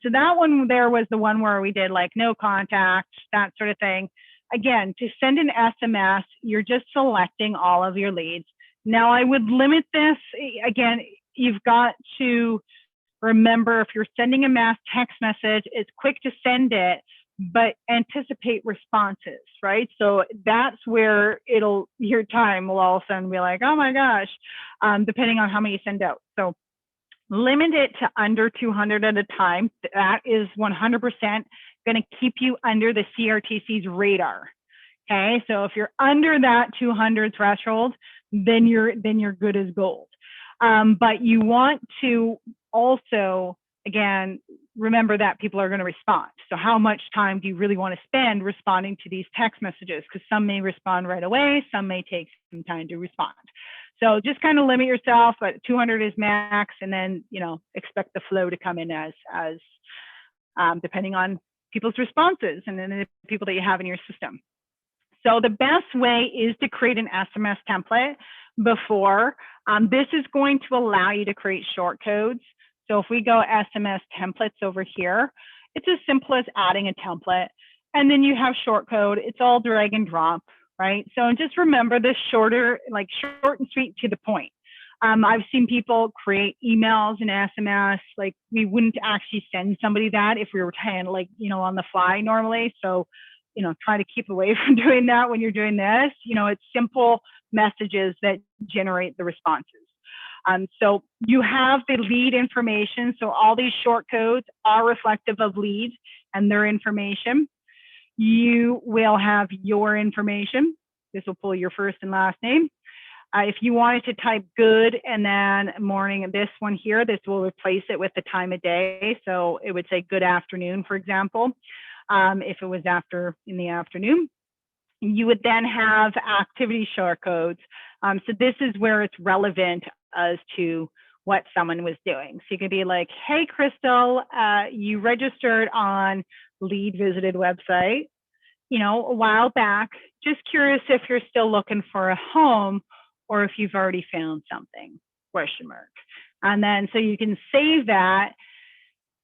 So that one there was the one where we did like no contact, that sort of thing. Again, to send an SMS, you're just selecting all of your leads. Now I would limit this, again, you've got to remember if you're sending a mass text message, it's quick to send it, but anticipate responses, right? So that's where your time will all of a sudden be like, oh my gosh, depending on how many you send out. So limit it to under 200 at a time. That is 100% going to keep you under the CRTC's radar. Okay, so if you're under that 200 threshold, then you're good as gold. But you want to also, again, remember that people are going to respond. So how much time do you really want to spend responding to these text messages? Because some may respond right away, some may take some time to respond. So just kind of limit yourself, but 200 is max, and then expect the flow to come in as depending on people's responses and then the people that you have in your system. So the best way is to create an SMS template before. This is going to allow you to create short codes. So if we go SMS templates over here, it's as simple as adding a template, and then you have short code. It's all drag and drop, right? So just remember this shorter, like short and sweet to the point. I've seen people create emails and SMS. Like we wouldn't actually send somebody that if we were kind of like, on the fly normally. So, try to keep away from doing that when you're doing this. It's simple messages that generate the responses. So you have the lead information. So all these short codes are reflective of leads and their information. You will have your information. This will pull your first and last name. If you wanted to type good and then morning, this one here, this will replace it with the time of day. So it would say good afternoon, for example, if it was in the afternoon. You would then have activity short codes. So this is where it's relevant as to what someone was doing. So you could be like, hey, Crystal, you registered on lead visited website, a while back. Just curious if you're still looking for a home or if you've already found something, ? And then so you can save that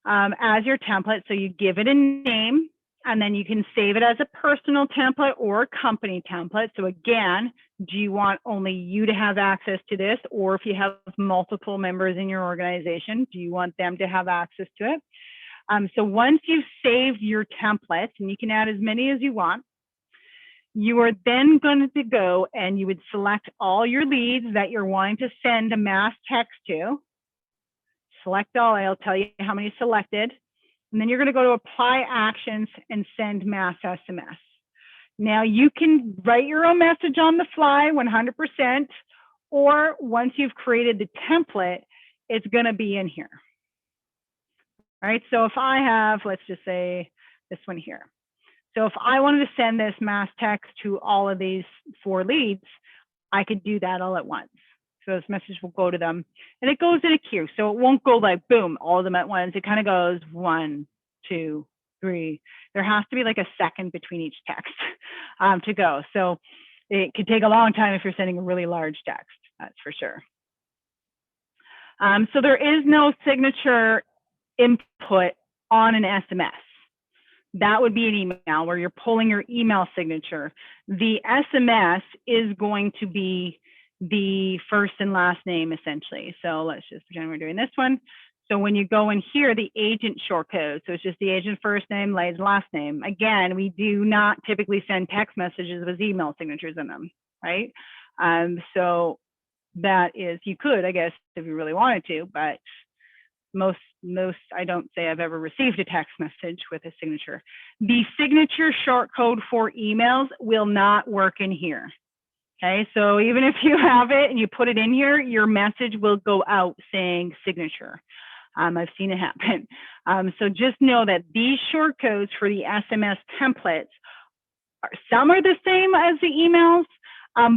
as your template. So you give it a name, and then you can save it as a personal template or a company template. So again, do you want only you to have access to this? Or if you have multiple members in your organization, do you want them to have access to it? So once you've saved your templates, and you can add as many as you want, you are then going to go and you would select all your leads that you're wanting to send a mass text to. Select all, I'll tell you how many selected. And then you're going to go to apply actions and send mass SMS. Now you can write your own message on the fly 100%, or once you've created the template, it's going to be in here. All right, so if I have, let's just say this one here. So if I wanted to send this mass text to all of these 4 leads, I could do that all at once. So this message will go to them, and it goes in a queue. So it won't go like, boom, all of them at once. It kind of goes 1, 2, 3. There has to be like a second between each text to go. So it could take a long time if you're sending a really large text, that's for sure. So there is no signature input on an SMS. That would be an email where you're pulling your email signature. The SMS is going to be the first and last name, essentially. So let's just pretend we're doing this one. So when you go in here, the agent short code, so it's just the agent first name, last name. Again, we do not typically send text messages with email signatures in them, right? So that is, you could, I guess, if you really wanted to, but most I don't say I've ever received a text message with a signature. The signature short code for emails will not work in here. Okay, so even if you have it and you put it in here, your message will go out saying signature. I've seen it happen. So just know that these short codes for the SMS templates, some are the same as the emails,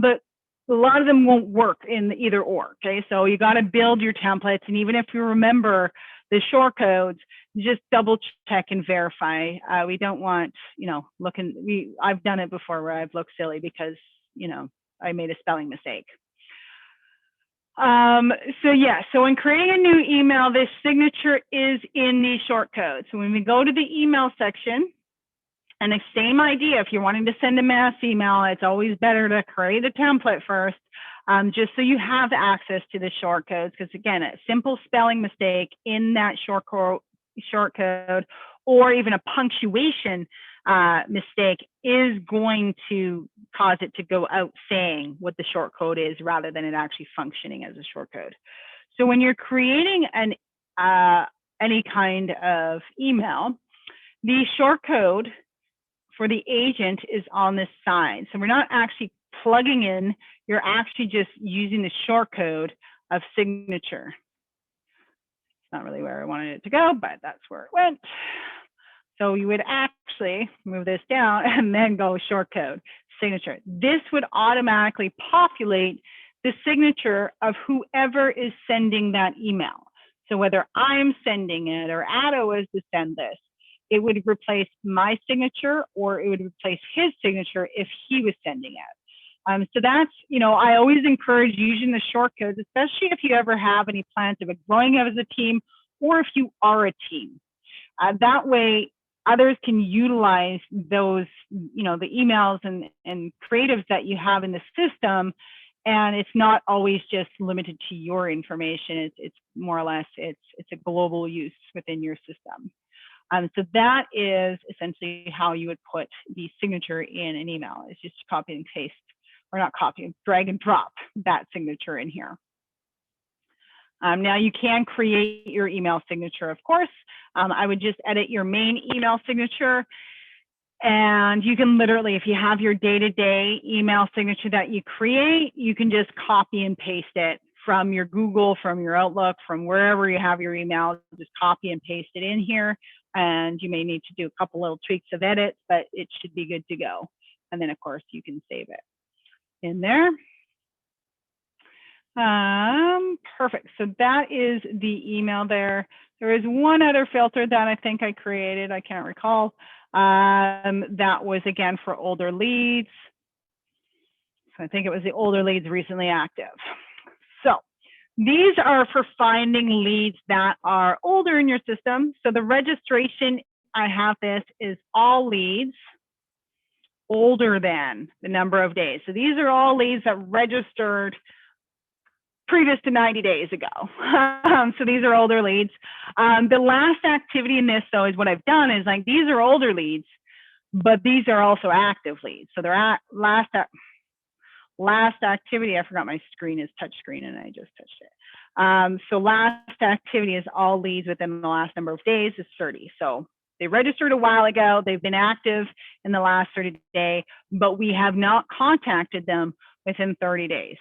but a lot of them won't work in either or. Okay, so you got to build your templates, and even if you remember the short codes, just double check and verify. We don't want, I've done it before where I've looked silly because, I made a spelling mistake. So in creating a new email, this signature is in the short codes. So when we go to the email section, and the same idea, if you're wanting to send a mass email, it's always better to create a template first, just so you have access to the short codes. Because again, a simple spelling mistake in that short code, or even a punctuation mistake is going to cause it to go out saying what the short code is rather than it actually functioning as a short code. So when you're creating any kind of email, the short code for the agent is on this side. So we're not actually plugging in, you're actually just using the short code of signature. It's not really where I wanted it to go, but that's where it went. So you would actually move this down and then go short code, signature. This would automatically populate the signature of whoever is sending that email. So whether I'm sending it or Addo is to send this, it would replace my signature or it would replace his signature if he was sending it. So that's, I always encourage using the short codes, especially if you ever have any plans of growing as a team or if you are a team. That way, others can utilize those, the emails and creatives that you have in the system And it's not always just limited to your information. It's more or less, it's a global use within your system. So that is essentially how you would put the signature in an email. It's just copy and paste, or not copy, drag and drop that signature in here. Now you can create your email signature, of course. I would just edit your main email signature, and you can literally, if you have your day-to-day email signature that you create, you can just copy and paste it from your Google, from your Outlook, from wherever you have your email, just copy and paste it in here. And you may need to do a couple little tweaks of edits, but it should be good to go. And then of course you can save it in there. Perfect. So that is the email there. There is one other filter that I think I created. I can't recall. That was again for older leads. So I think it was the older leads recently active. So these are for finding leads that are older in your system. So the registration, I have this, is all leads older than the number of days. So these are all leads that registered previous to 90 days ago. So these are older leads. The last activity in this, though, is what I've done is like, these are older leads, but these are also active leads. So they're at last activity, I forgot my screen is touch screen and I just touched it. So last activity is all leads within the last number of days is 30. So they registered a while ago, they've been active in the last 30 days, but we have not contacted them within 30 days.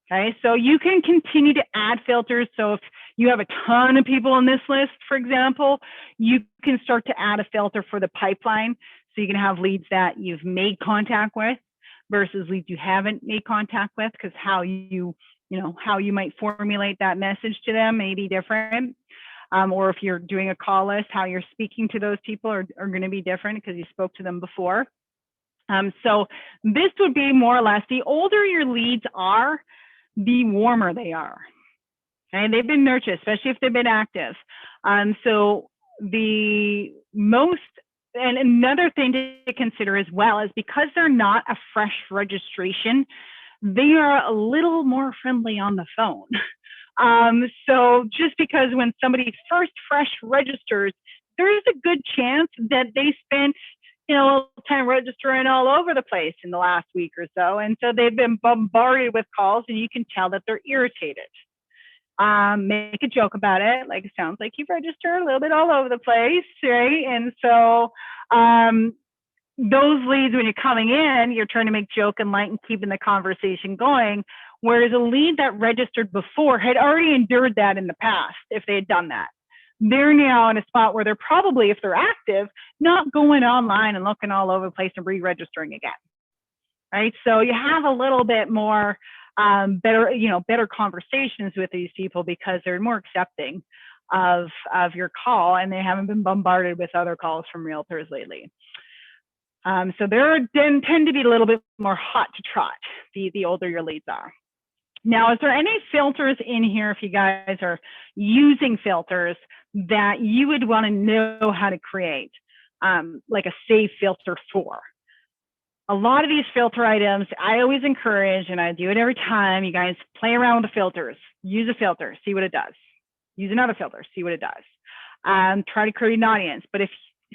Okay, so you can continue to add filters. So if you have a ton of people on this list, for example, you can start to add a filter for the pipeline. So you can have leads that you've made contact with versus leads you haven't made contact with, because how you might formulate that message to them may be different. Or if you're doing a call list, how you're speaking to those people are going to be different because you spoke to them before. So this would be more or less, the older your leads are, the warmer they are. Okay, they've been nurtured, especially if they've been active. So the most, and another thing to consider as well is because they're not a fresh registration, they are a little more friendly on the phone. So just because when somebody first fresh registers, there's a good chance that they spent time registering all over the place in the last week or so. And so they've been bombarded with calls and you can tell that they're irritated. Make a joke about it. Like, it sounds like you've registered a little bit all over the place, right? And so those leads, when you're coming in, you're trying to make joke and light and keeping the conversation going. Whereas a lead that registered before had already endured that in the past, if they had done that. They're now in a spot where they're probably, if they're active, not going online and looking all over the place and re-registering again, right? So you have a little bit more better conversations with these people because they're more accepting of your call and they haven't been bombarded with other calls from realtors lately. So they tend to be a little bit more hot to trot, the older your leads are. Now, is there any filters in here, if you guys are using filters, that you would want to know how to create, like a save filter for? A lot of these filter items, I always encourage, and I do it every time, you guys play around with the filters. Use a filter, see what it does. Use another filter, see what it does. Try to create an audience. But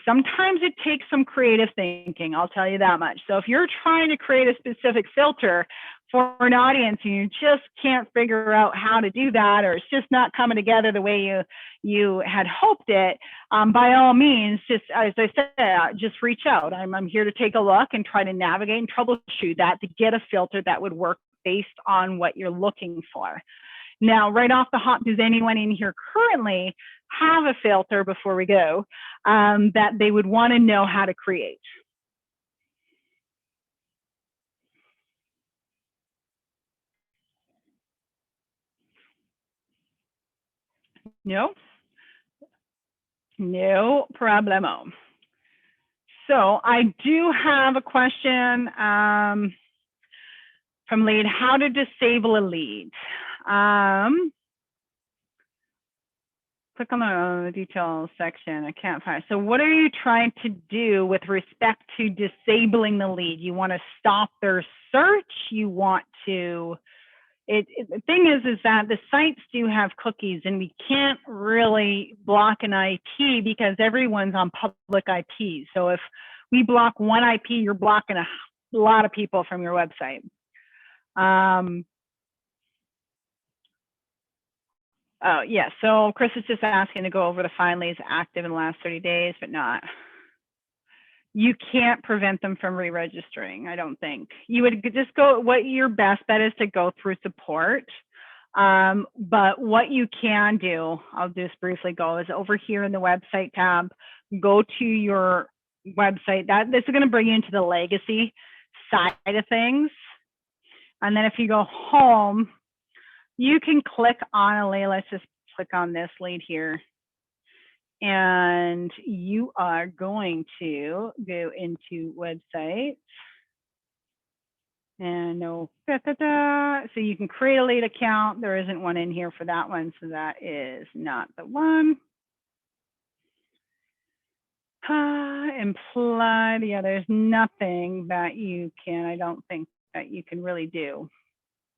sometimes it takes some creative thinking, I'll tell you that much. So if you're trying to create a specific filter for an audience and you just can't figure out how to do that, or it's just not coming together the way you had hoped it, by all means, just as I said, just reach out. I'm here to take a look and try to navigate and troubleshoot that to get a filter that would work based on what you're looking for. Now, right off the hop, does anyone in here currently have a filter, before we go, that they would want to know how to create? No? No problemo. So I do have a question from lead, how to disable a lead. click on the details section. I can't find. So what are you trying to do with respect to disabling the lead? You want to stop their search? You want to, the thing is that the sites do have cookies and we can't really block an IP because everyone's on public IPs. So if we block one IP, you're blocking a lot of people from your website. Oh, yeah. So Chris is just asking to go over the find leads active in the last 30 days, but not. You can't prevent them from re-registering, I don't think. You would just go, what your best bet is to go through support. But what you can do, I'll just briefly go, is over here in the website tab, go to your website. This is going to bring you into the legacy side of things. And then if you go home, you can click on a lead. Let's just click on this lead here. And you are going to go into websites. And no, so you can create a lead account. There isn't one in here for that one, so that is not the one. Implied, yeah, there's nothing that you can, I don't think that you can really do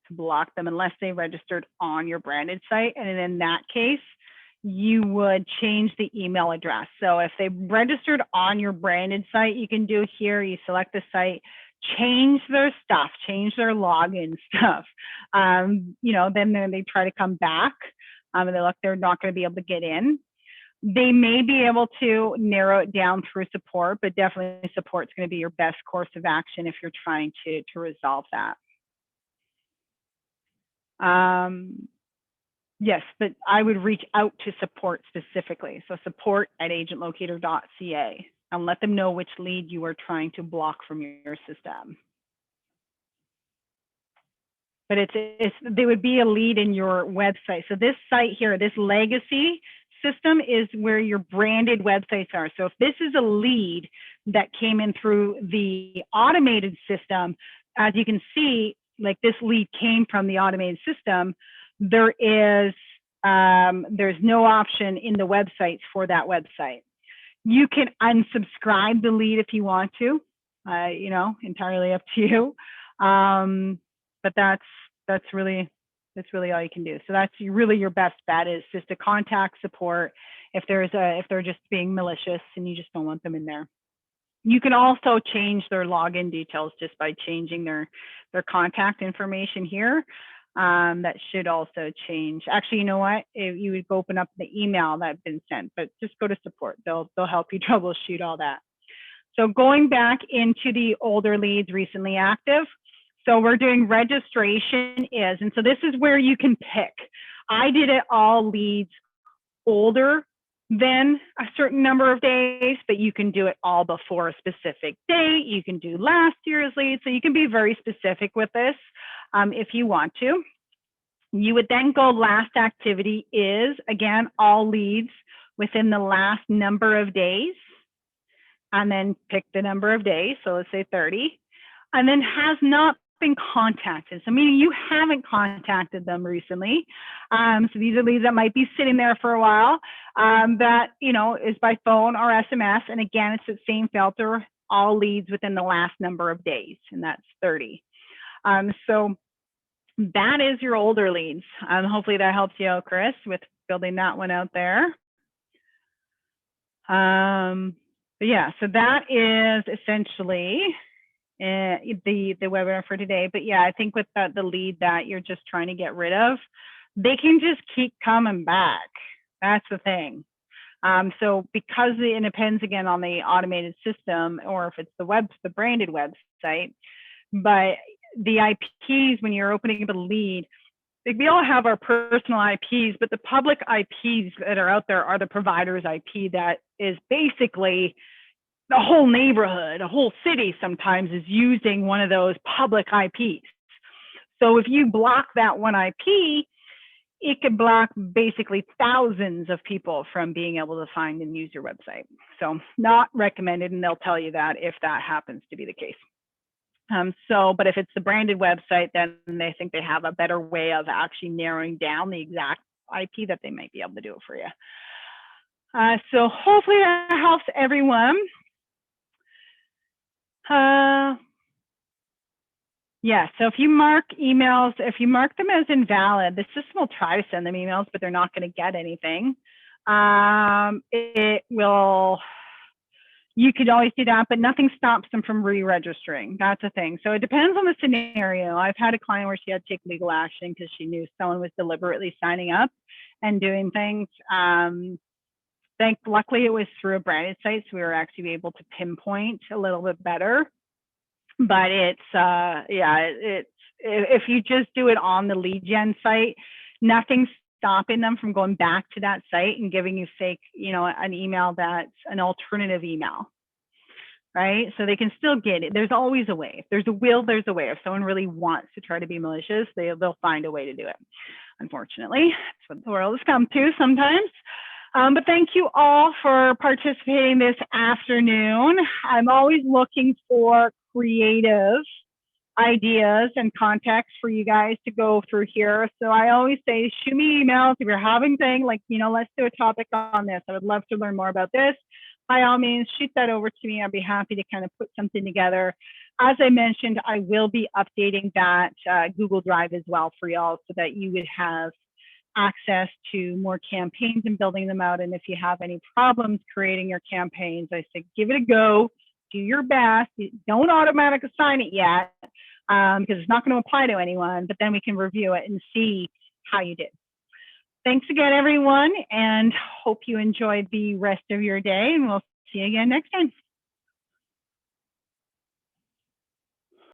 to block them unless they registered on your branded site. And in that case, you would change the email address. So if they registered on your branded site, you can do here, you select the site, change their stuff, change their login stuff. You know, then they try to come back and they look, they're not going to be able to get in. They may be able to narrow it down through support, but definitely support is going to be your best course of action if you're trying to resolve that. Yes, but I would reach out to support specifically. So support@agentlocator.ca and let them know which lead you are trying to block from your system. But they would be a lead in your website. So this site here, this legacy system is where your branded websites are. So if this is a lead that came in through the automated system, as you can see, like this lead came from the automated system, there's no option in the websites for that website. You can unsubscribe the lead if you want to, you know, entirely up to you. But that's really all you can do. So that's really your best bet, is just to contact support if they're just being malicious and you just don't want them in there. You can also change their login details just by changing their contact information here. That should also change. Actually, you know what? You would open up the email that's been sent, but just go to support. They'll help you troubleshoot all that. So going back into the older leads recently active. So we're doing registration is, and so this is where you can pick. I did it all leads older than a certain number of days, but you can do it all before a specific date. You can do last year's leads. So you can be very specific with this if you want to. You would then go last activity is, again, all leads within the last number of days, and then pick the number of days. So let's say 30, and then has not been contacted. So meaning you haven't contacted them recently. So these are leads that might be sitting there for a while, that, you know, is by phone or SMS. And again, it's the same filter, all leads within the last number of days, and that's 30. So that is your older leads. Hopefully that helps you out, Chris, with building that one out there. But yeah, so that is essentially the webinar for today. But yeah, I think with the lead that you're just trying to get rid of, they can just keep coming back. That's the thing. So because it depends again on the automated system, or if it's the branded website, but the IPs, when you're opening up a lead, we all have our personal IPs, but the public IPs that are out there are the provider's IP that is basically the whole neighborhood, a whole city sometimes is using one of those public IPs. So if you block that one IP, it could block basically thousands of people from being able to find and use your website. So not recommended, and they'll tell you that if that happens to be the case. But if it's the branded website, then they think they have a better way of actually narrowing down the exact IP that they might be able to do it for you. So hopefully that helps everyone. Yeah, so if you mark emails, if you mark them as invalid, the system will try to send them emails, but they're not going to get anything. It will, you could always do that, but nothing stops them from re-registering. That's the thing. So it depends on the scenario. I've had a client where she had to take legal action because she knew someone was deliberately signing up and doing things. Luckily it was through a branded site, so we were actually able to pinpoint a little bit better. But it's if you just do it on the lead gen site, nothing's stopping them from going back to that site and giving you fake, an email that's an alternative email, right? So they can still get it. There's always a way. If there's a will, there's a way. If someone really wants to try to be malicious, they'll find a way to do it. Unfortunately, that's what the world has come to sometimes. But thank you all for participating this afternoon. I'm always looking for creative ideas and context for you guys to go through here. So I always say, shoot me emails if you're having things like, let's do a topic on this. I would love to learn more about this. By all means, shoot that over to me. I'd be happy to kind of put something together. As I mentioned, I will be updating that Google Drive as well for y'all so that you would have access to more campaigns and building them out. And if you have any problems creating your campaigns, I say, give it a go, do your best. Don't automatically assign it yet because it's not going to apply to anyone, but then we can review it and see how you did. Thanks again, everyone, and hope you enjoyed the rest of your day, and we'll see you again next time.